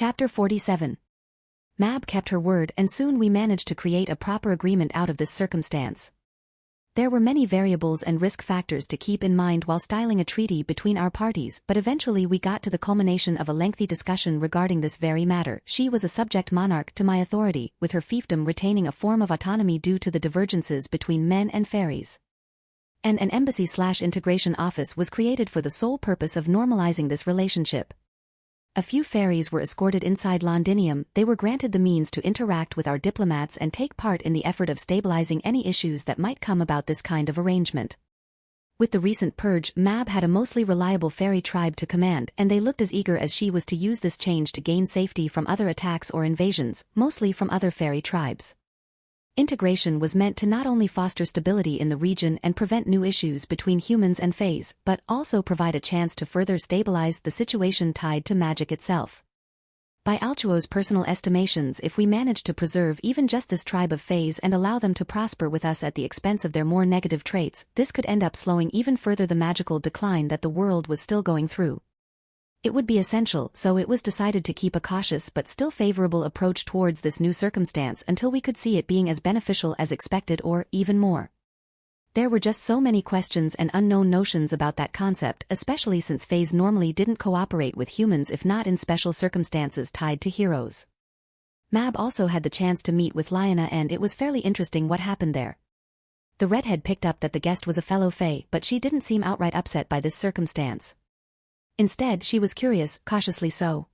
Chapter 47. Mab kept her word and soon we managed to create a proper agreement out of this circumstance. There were many variables and risk factors to keep in mind while styling a treaty between our parties, but eventually we got to the culmination of a lengthy discussion regarding this very matter. She was a subject monarch to my authority, with her fiefdom retaining a form of autonomy due to the divergences between men and fairies. And an embassy/integration office was created for the sole purpose of normalizing this relationship. A few fairies were escorted inside Londinium. They were granted the means to interact with our diplomats and take part in the effort of stabilizing any issues that might come about this kind of arrangement. With the recent purge, Mab had a mostly reliable fairy tribe to command, and they looked as eager as she was to use this change to gain safety from other attacks or invasions, mostly from other fairy tribes. Integration was meant to not only foster stability in the region and prevent new issues between humans and fays, but also provide a chance to further stabilize the situation tied to magic itself. By Altuo's personal estimations, if we managed to preserve even just this tribe of fays and allow them to prosper with us at the expense of their more negative traits, this could end up slowing even further the magical decline that the world was still going through. It would be essential, so it was decided to keep a cautious but still favorable approach towards this new circumstance until we could see it being as beneficial as expected or even more. There were just so many questions and unknown notions about that concept, especially since fays normally didn't cooperate with humans if not in special circumstances tied to heroes. Mab also had the chance to meet with Lyanna, and it was fairly interesting what happened there. The redhead picked up that the guest was a fellow fae, but she didn't seem outright upset by this circumstance. Instead, she was curious, cautiously so.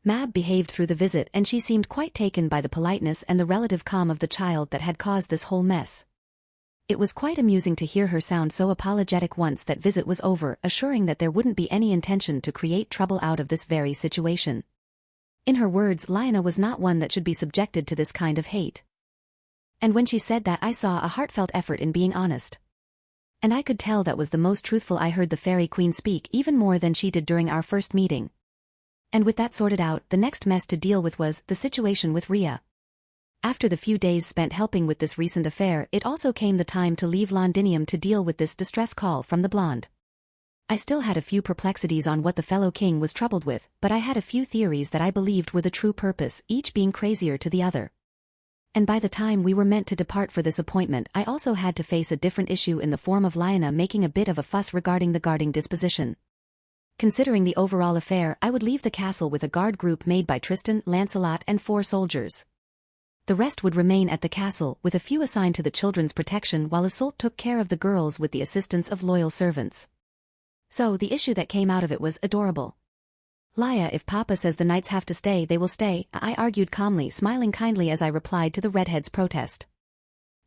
Mab behaved through the visit and she seemed quite taken by the politeness and the relative calm of the child that had caused this whole mess. It was quite amusing to hear her sound so apologetic once that visit was over, assuring that there wouldn't be any intention to create trouble out of this very situation. In her words, Lyanna was not one that should be subjected to this kind of hate. And when she said that, I saw a heartfelt effort in being honest. And I could tell that was the most truthful I heard the fairy queen speak, even more than she did during our first meeting. And with that sorted out, the next mess to deal with was the situation with Rhea. After the few days spent helping with this recent affair, it also came the time to leave Londinium to deal with this distress call from the blonde. I still had a few perplexities on what the fellow king was troubled with, but I had a few theories that I believed were the true purpose, each being crazier to the other. And by the time we were meant to depart for this appointment, I also had to face a different issue in the form of Lyanna making a bit of a fuss regarding the guarding disposition. Considering the overall affair, I would leave the castle with a guard group made by Tristan, Lancelot, and 4 soldiers. The rest would remain at the castle, with a few assigned to the children's protection while Isolde took care of the girls with the assistance of loyal servants. So the issue that came out of it was adorable. Lya, if Papa says the knights have to stay, they will stay, I argued calmly, smiling kindly as I replied to the redhead's protest.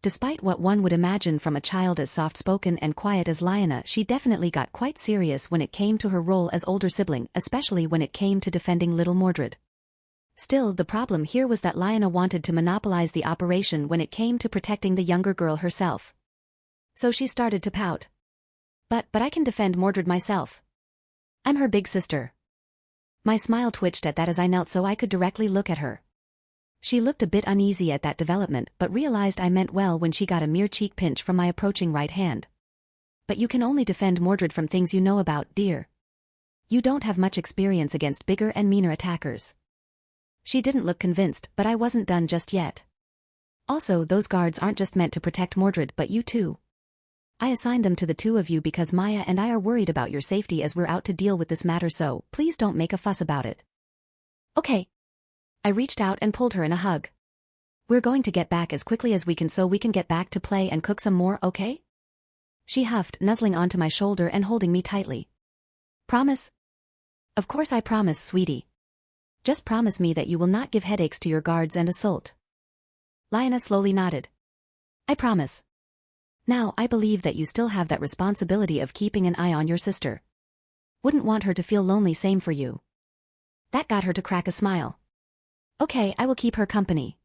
Despite what one would imagine from a child as soft-spoken and quiet as Lyanna, she definitely got quite serious when it came to her role as older sibling, especially when it came to defending little Mordred. Still, the problem here was that Lyanna wanted to monopolize the operation when it came to protecting the younger girl herself. So she started to pout. But I can defend Mordred myself. I'm her big sister. My smile twitched at that as I knelt so I could directly look at her. She looked a bit uneasy at that development, but realized I meant well when she got a mere cheek pinch from my approaching right hand. But you can only defend Mordred from things you know about, dear. You don't have much experience against bigger and meaner attackers. She didn't look convinced, but I wasn't done just yet. Also, those guards aren't just meant to protect Mordred but you too. I assigned them to the two of you because Maya and I are worried about your safety as we're out to deal with this matter, so please don't make a fuss about it. Okay. I reached out and pulled her in a hug. We're going to get back as quickly as we can so we can get back to play and cook some more, okay? She huffed, nuzzling onto my shoulder and holding me tightly. Promise? Of course I promise, sweetie. Just promise me that you will not give headaches to your guards and Isolde. Lyanna slowly nodded. I promise. Now, I believe that you still have that responsibility of keeping an eye on your sister. Wouldn't want her to feel lonely, same for you. That got her to crack a smile. Okay, I will keep her company.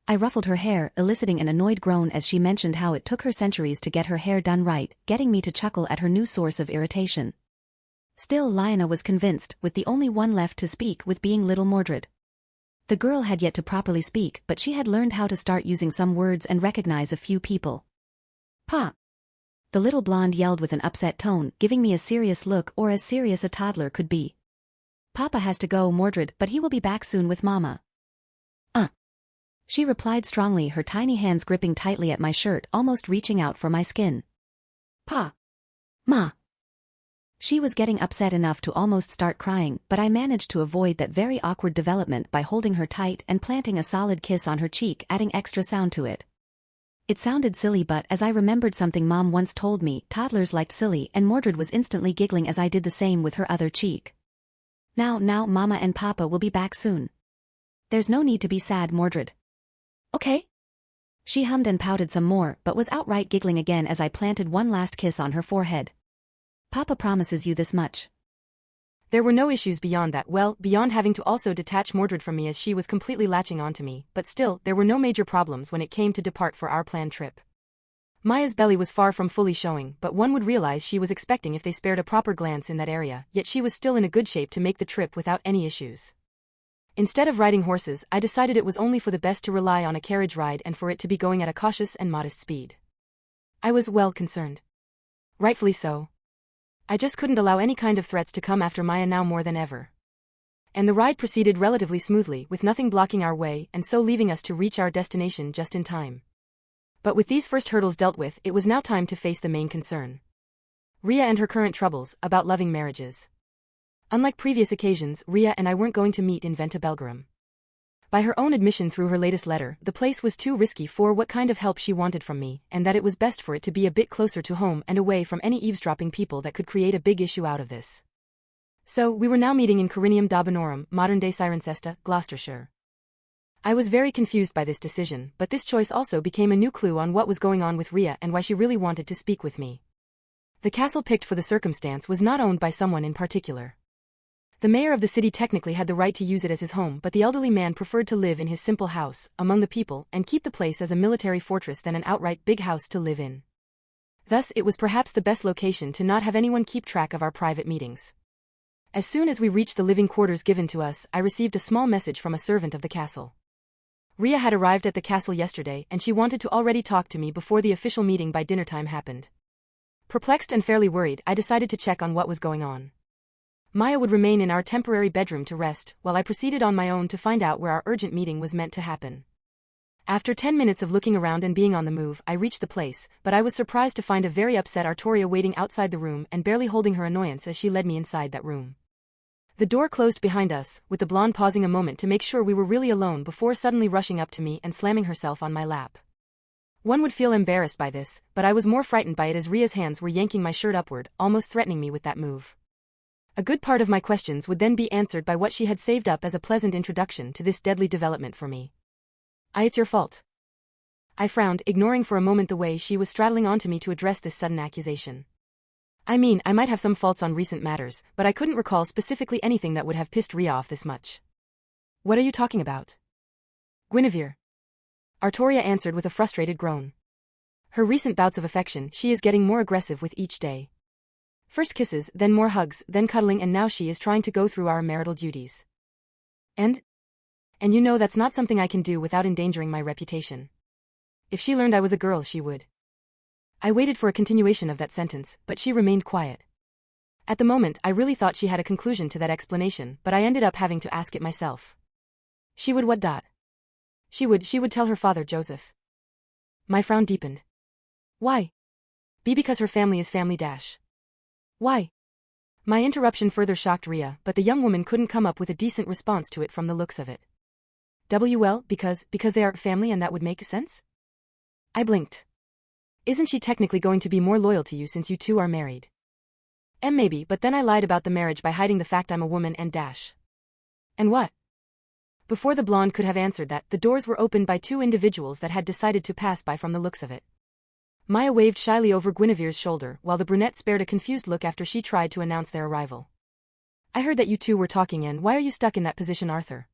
I ruffled her hair, eliciting an annoyed groan as she mentioned how it took her centuries to get her hair done right, getting me to chuckle at her new source of irritation. Still, Lyanna was convinced, with the only one left to speak with being little Mordred. The girl had yet to properly speak, but she had learned how to start using some words and recognize a few people. Pa! The little blonde yelled with an upset tone, giving me a serious look, or as serious a toddler could be. Papa has to go, Mordred, but he will be back soon with Mama. She replied strongly, her tiny hands gripping tightly at my shirt, almost reaching out for my skin. Pa. Ma. She was getting upset enough to almost start crying, but I managed to avoid that very awkward development by holding her tight and planting a solid kiss on her cheek, adding extra sound to it. It sounded silly, but as I remembered something Mom once told me, toddlers liked silly, and Mordred was instantly giggling as I did the same with her other cheek. Now, Mama and Papa will be back soon. There's no need to be sad, Mordred. Okay? She hummed and pouted some more, but was outright giggling again as I planted one last kiss on her forehead. Papa promises you this much. There were no issues beyond that, well, beyond having to also detach Mordred from me as she was completely latching onto me, but still, there were no major problems when it came to depart for our planned trip. Maya's belly was far from fully showing, but one would realize she was expecting if they spared a proper glance in that area, yet she was still in a good shape to make the trip without any issues. Instead of riding horses, I decided it was only for the best to rely on a carriage ride and for it to be going at a cautious and modest speed. I was well concerned. Rightfully so. I just couldn't allow any kind of threats to come after Maya now more than ever. And the ride proceeded relatively smoothly, with nothing blocking our way and so leaving us to reach our destination just in time. But with these first hurdles dealt with, it was now time to face the main concern. Rhea and her current troubles about loving marriages. Unlike previous occasions, Rhea and I weren't going to meet in Venta Belgarum. By her own admission through her latest letter, the place was too risky for what kind of help she wanted from me, and that it was best for it to be a bit closer to home and away from any eavesdropping people that could create a big issue out of this. So, we were now meeting in Corinium Dabanorum, modern-day Cirencester, Gloucestershire. I was very confused by this decision, but this choice also became a new clue on what was going on with Rhea and why she really wanted to speak with me. The castle picked for the circumstance was not owned by someone in particular. The mayor of the city technically had the right to use it as his home, but the elderly man preferred to live in his simple house, among the people, and keep the place as a military fortress than an outright big house to live in. Thus, it was perhaps the best location to not have anyone keep track of our private meetings. As soon as we reached the living quarters given to us, I received a small message from a servant of the castle. Rhea had arrived at the castle yesterday, and she wanted to already talk to me before the official meeting by dinnertime happened. Perplexed and fairly worried, I decided to check on what was going on. Maya would remain in our temporary bedroom to rest, while I proceeded on my own to find out where our urgent meeting was meant to happen. After 10 minutes of looking around and being on the move, I reached the place, but I was surprised to find a very upset Arturia waiting outside the room and barely holding her annoyance as she led me inside that room. The door closed behind us, with the blonde pausing a moment to make sure we were really alone before suddenly rushing up to me and slamming herself on my lap. One would feel embarrassed by this, but I was more frightened by it as Rhea's hands were yanking my shirt upward, almost threatening me with that move. A good part of my questions would then be answered by what she had saved up as a pleasant introduction to this deadly development for me. It's your fault. I frowned, ignoring for a moment the way she was straddling onto me to address this sudden accusation. I mean, I might have some faults on recent matters, but I couldn't recall specifically anything that would have pissed Rhea off this much. What are you talking about? Guinevere. Arturia answered with a frustrated groan. Her recent bouts of affection, she is getting more aggressive with each day. First kisses, then more hugs, then cuddling, and now she is trying to go through our marital duties. And you know that's not something I can do without endangering my reputation. If she learned I was a girl, she would. I waited for a continuation of that sentence, but she remained quiet. At the moment, I really thought she had a conclusion to that explanation, but I ended up having to ask it myself. She would what? She would tell her father, Joseph. My frown deepened. Why? Because her family is family dash. Why? My interruption further shocked Rhea, but the young woman couldn't come up with a decent response to it from the looks of it. Because they are family and that would make sense? I blinked. Isn't she technically going to be more loyal to you since you two are married? Maybe, but then I lied about the marriage by hiding the fact I'm a woman and dash. And what? Before the blonde could have answered that, the doors were opened by two individuals that had decided to pass by from the looks of it. Maya waved shyly over Guinevere's shoulder, while the brunette spared a confused look after she tried to announce their arrival. I heard that you two were talking, and why are you stuck in that position, Arthur?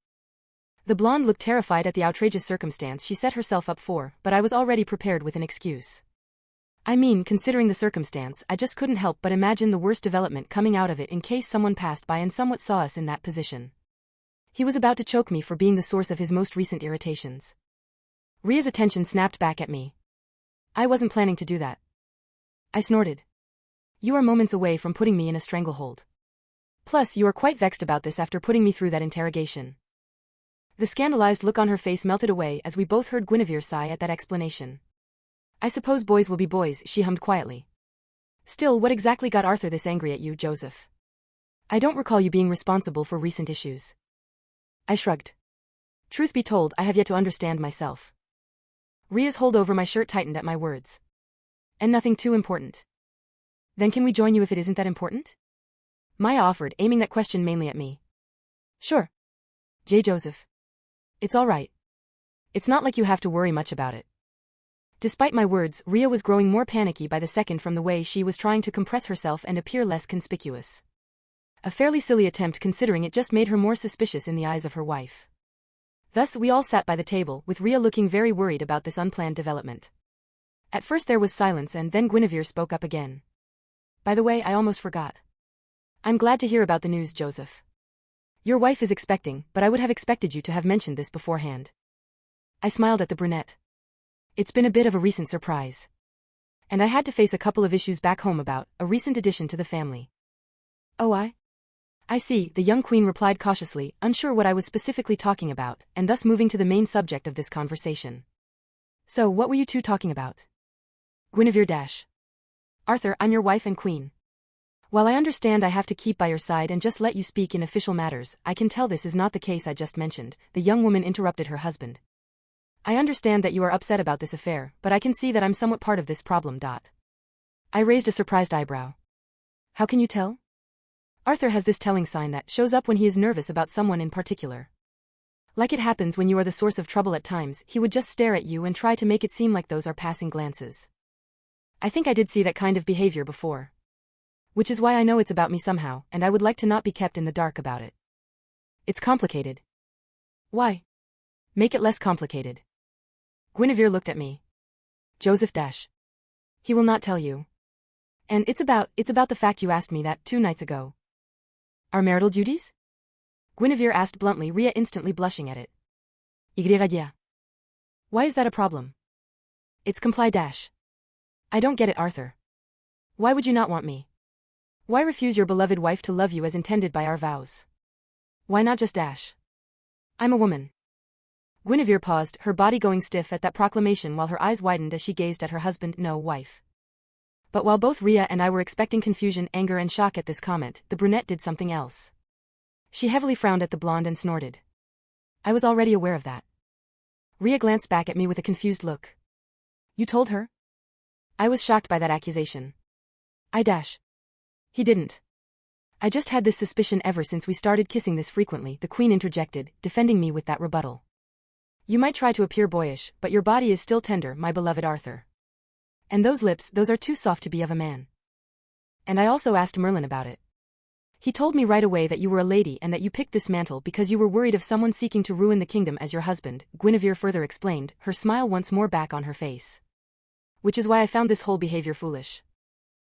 The blonde looked terrified at the outrageous circumstance she set herself up for, but I was already prepared with an excuse. I mean, considering the circumstance, I just couldn't help but imagine the worst development coming out of it in case someone passed by and somewhat saw us in that position. He was about to choke me for being the source of his most recent irritations. Rhea's attention snapped back at me. I wasn't planning to do that. I snorted. You are moments away from putting me in a stranglehold. Plus, you are quite vexed about this after putting me through that interrogation. The scandalized look on her face melted away as we both heard Guinevere sigh at that explanation. I suppose boys will be boys, she hummed quietly. Still, what exactly got Arthur this angry at you, Joseph? I don't recall you being responsible for recent issues. I shrugged. Truth be told, I have yet to understand myself. Ria's hold over my shirt tightened at my words. And nothing too important. Then can we join you if it isn't that important? Maya offered, aiming that question mainly at me. Sure. Joseph. It's all right. It's not like you have to worry much about it. Despite my words, Ria was growing more panicky by the second from the way she was trying to compress herself and appear less conspicuous. A fairly silly attempt considering it just made her more suspicious in the eyes of her wife. Thus we all sat by the table, with Ria looking very worried about this unplanned development. At first there was silence and then Guinevere spoke up again. By the way, I almost forgot. I'm glad to hear about the news, Joseph. Your wife is expecting, but I would have expected you to have mentioned this beforehand. I smiled at the brunette. It's been a bit of a recent surprise. And I had to face a couple of issues back home about a recent addition to the family. Oh, I see, the young queen replied cautiously, unsure what I was specifically talking about, and thus moving to the main subject of this conversation. So, what were you two talking about? Guinevere dash. Arthur, I'm your wife and queen. While I understand I have to keep by your side and just let you speak in official matters, I can tell this is not the case I just mentioned, the young woman interrupted her husband. I understand that you are upset about this affair, but I can see that I'm somewhat part of this problem. I raised a surprised eyebrow. How can you tell? Arthur has this telling sign that shows up when he is nervous about someone in particular. Like it happens when you are the source of trouble at times, he would just stare at you and try to make it seem like those are passing glances. I think I did see that kind of behavior before. Which is why I know it's about me somehow, and I would like to not be kept in the dark about it. It's complicated. Why? Make it less complicated. Guinevere looked at me. Joseph dash. He will not tell you. And it's about the fact you asked me that 2 nights ago. Our marital duties? Guinevere asked bluntly, Ria instantly blushing at it. Yeah. Why is that a problem? It's comply dash. I don't get it, Arthur. Why would you not want me? Why refuse your beloved wife to love you as intended by our vows? Why not just dash? I'm a woman. Guinevere paused, her body going stiff at that proclamation while her eyes widened as she gazed at her husband, no wife. But while both Ria and I were expecting confusion, anger and shock at this comment, the brunette did something else. She heavily frowned at the blonde and snorted. I was already aware of that. Ria glanced back at me with a confused look. You told her? I was shocked by that accusation. I dash. He didn't. I just had this suspicion ever since we started kissing this frequently, the queen interjected, defending me with that rebuttal. You might try to appear boyish, but your body is still tender, my beloved Arthur. And those lips, those are too soft to be of a man. And I also asked Merlin about it. He told me right away that you were a lady and that you picked this mantle because you were worried of someone seeking to ruin the kingdom as your husband, Guinevere further explained, her smile once more back on her face. Which is why I found this whole behavior foolish.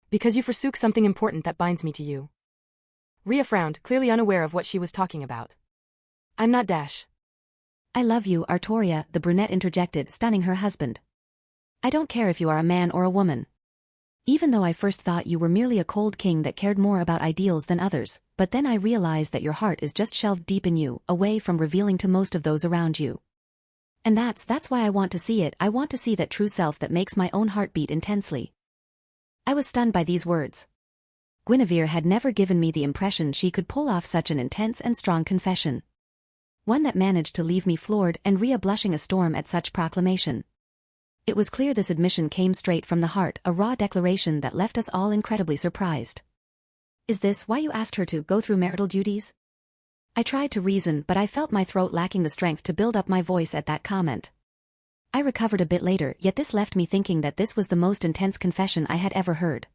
Because you forsook something important that binds me to you. Ria frowned, clearly unaware of what she was talking about. I'm not dash. I love you, Arturia, the brunette interjected, stunning her husband. I don't care if you are a man or a woman. Even though I first thought you were merely a cold king that cared more about ideals than others, but then I realized that your heart is just shelved deep in you, away from revealing to most of those around you. And that's why I want to see it. I want to see that true self that makes my own heart beat intensely. I was stunned by these words. Guinevere had never given me the impression she could pull off such an intense and strong confession. One that managed to leave me floored and Ria blushing a storm at such proclamation. It was clear this admission came straight from the heart, a raw declaration that left us all incredibly surprised. Is this why you asked her to go through marital duties? I tried to reason, but I felt my throat lacking the strength to build up my voice at that comment. I recovered a bit later, yet this left me thinking that this was the most intense confession I had ever heard.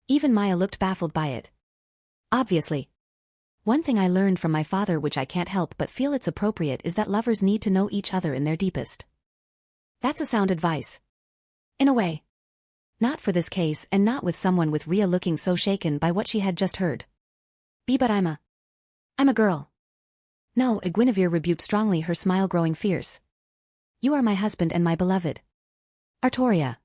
Even Maya looked baffled by it. Obviously. One thing I learned from my father which I can't help but feel it's appropriate is that lovers need to know each other in their deepest. That's a sound advice. In a way. Not for this case and not with someone with Ria looking so shaken by what she had just heard. But I'm a girl. No, Guinevere rebuked strongly, her smile growing fierce. You are my husband and my beloved. Arturia.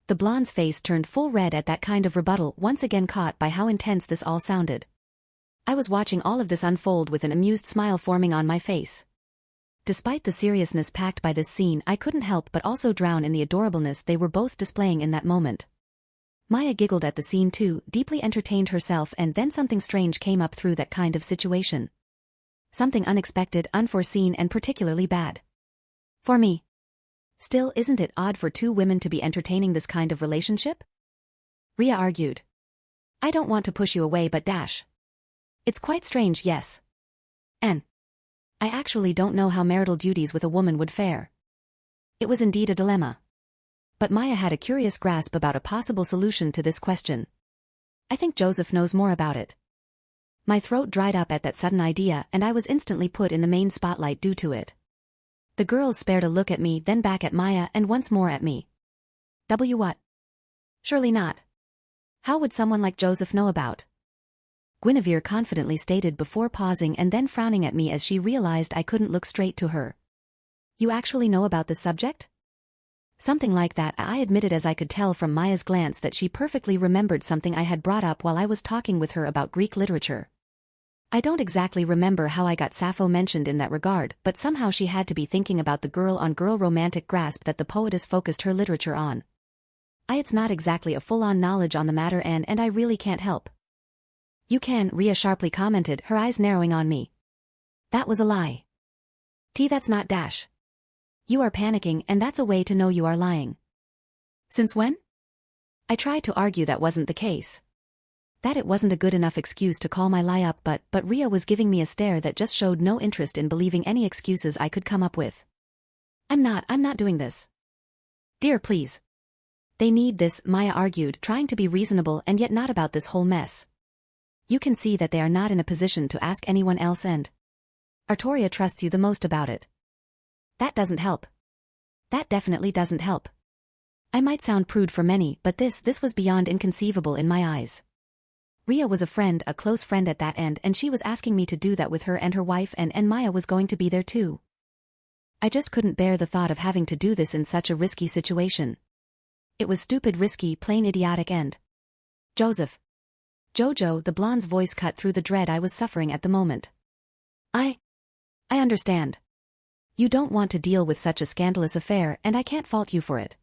The blonde's face turned full red at that kind of rebuttal, once again caught by how intense this all sounded. I was watching all of this unfold with an amused smile forming on my face. Despite the seriousness packed by this scene, I couldn't help but also drown in the adorableness they were both displaying in that moment. Maya giggled at the scene too, deeply entertained herself, and then something strange came up through that kind of situation. Something unexpected, unforeseen, and particularly bad. For me. Still, isn't it odd for two women to be entertaining this kind of relationship? Ria argued. I don't want to push you away, but it's quite strange, yes. And I actually don't know how marital duties with a woman would fare. It was indeed a dilemma. But Maya had a curious grasp about a possible solution to this question. I think Joseph knows more about it. My throat dried up at that sudden idea, and I was instantly put in the main spotlight due to it. The girls spared a look at me, then back at Maya, and once more at me. What? Surely not. How would someone like Joseph know about? Guinevere confidently stated before pausing and then frowning at me as she realized I couldn't look straight to her. You actually know about this subject? Something like that, I admitted, as I could tell from Maya's glance that she perfectly remembered something I had brought up while I was talking with her about Greek literature. I don't exactly remember how I got Sappho mentioned in that regard, but somehow she had to be thinking about the girl-on-girl romantic grasp that the poetess focused her literature on. It's not exactly a full-on knowledge on the matter, and I really can't help. You can, Ria sharply commented, her eyes narrowing on me. That was a lie. That's not . You are panicking, and that's a way to know you are lying. Since when? I tried to argue that wasn't the case. That it wasn't a good enough excuse to call my lie up, but Ria was giving me a stare that just showed no interest in believing any excuses I could come up with. I'm not doing this. Dear, please. They need this, Maya argued, trying to be reasonable and yet not about this whole mess. You can see that they are not in a position to ask anyone else, and Arturia trusts you the most about it. That doesn't help. That definitely doesn't help. I might sound prude for many, but this was beyond inconceivable in my eyes. Ria was a friend, a close friend at that end, and she was asking me to do that with her and her wife, and Maya was going to be there too. I just couldn't bear the thought of having to do this in such a risky situation. It was stupid, risky, plain idiotic, and Joseph. Jojo, the blonde's voice cut through the dread I was suffering at the moment. I understand. You don't want to deal with such a scandalous affair, and I can't fault you for it.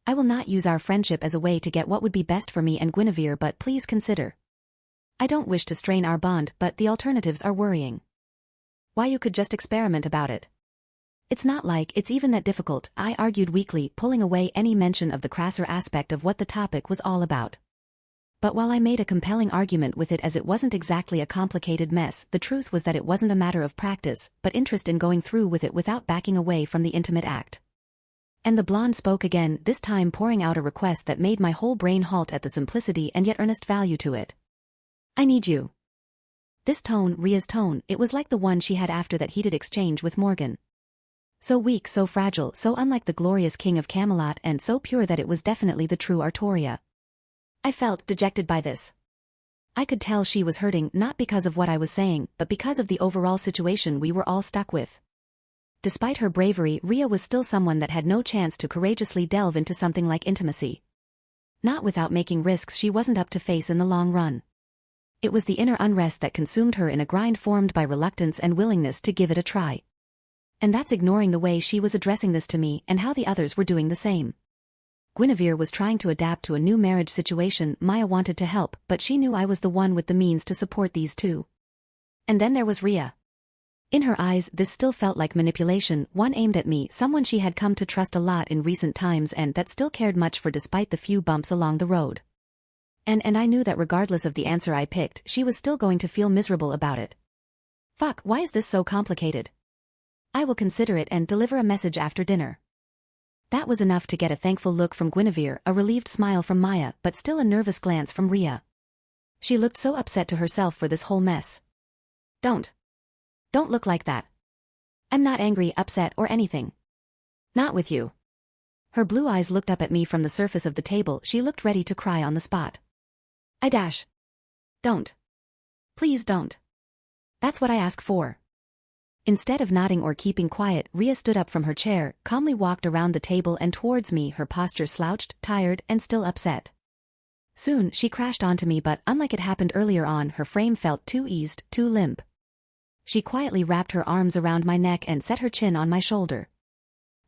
I will not use our friendship as a way to get what would be best for me and Guinevere, but please consider. I don't wish to strain our bond, but the alternatives are worrying. Why, you could just experiment about it. It's not like it's even that difficult, I argued weakly, pulling away any mention of the crasser aspect of what the topic was all about. But while I made a compelling argument with it as it wasn't exactly a complicated mess, the truth was that it wasn't a matter of practice, but interest in going through with it without backing away from the intimate act. And the blonde spoke again, this time pouring out a request that made my whole brain halt at the simplicity and yet earnest value to it. I need you. This tone, Ria's tone, it was like the one she had after that heated exchange with Morgan. So weak, so fragile, so unlike the glorious king of Camelot, and so pure that it was definitely the true Arturia. I felt dejected by this. I could tell she was hurting, not because of what I was saying, but because of the overall situation we were all stuck with. Despite her bravery, Ria was still someone that had no chance to courageously delve into something like intimacy. Not without making risks she wasn't up to face in the long run. It was the inner unrest that consumed her in a grind formed by reluctance and willingness to give it a try. And that's ignoring the way she was addressing this to me and how the others were doing the same. Guinevere was trying to adapt to a new marriage situation. Maya wanted to help, but she knew I was the one with the means to support these two. And then there was Ria. In her eyes, this still felt like manipulation, one aimed at me, someone she had come to trust a lot in recent times and that still cared much for despite the few bumps along the road. And I knew that regardless of the answer I picked, she was still going to feel miserable about it. Fuck, why is this so complicated? I will consider it and deliver a message after dinner. That was enough to get a thankful look from Guinevere, a relieved smile from Maya, but still a nervous glance from Ria. She looked so upset to herself for this whole mess. Don't look like that. I'm not angry, upset, or anything. Not with you. Her blue eyes looked up at me from the surface of the table. She looked ready to cry on the spot. Don't. Please don't. That's what I ask for. Instead of nodding or keeping quiet, Ria stood up from her chair, calmly walked around the table and towards me, her posture slouched, tired, and still upset. Soon, she crashed onto me, but unlike it happened earlier on, her frame felt too eased, too limp. She quietly wrapped her arms around my neck and set her chin on my shoulder.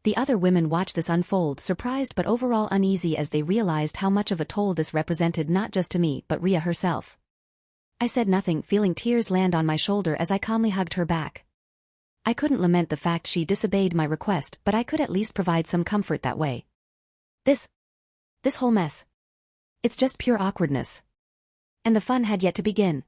The other women watched this unfold, surprised but overall uneasy as they realized how much of a toll this represented not just to me but Ria herself. I said nothing, feeling tears land on my shoulder as I calmly hugged her back. I couldn't lament the fact she disobeyed my request, but I could at least provide some comfort that way. This whole mess. It's just pure awkwardness. And the fun had yet to begin.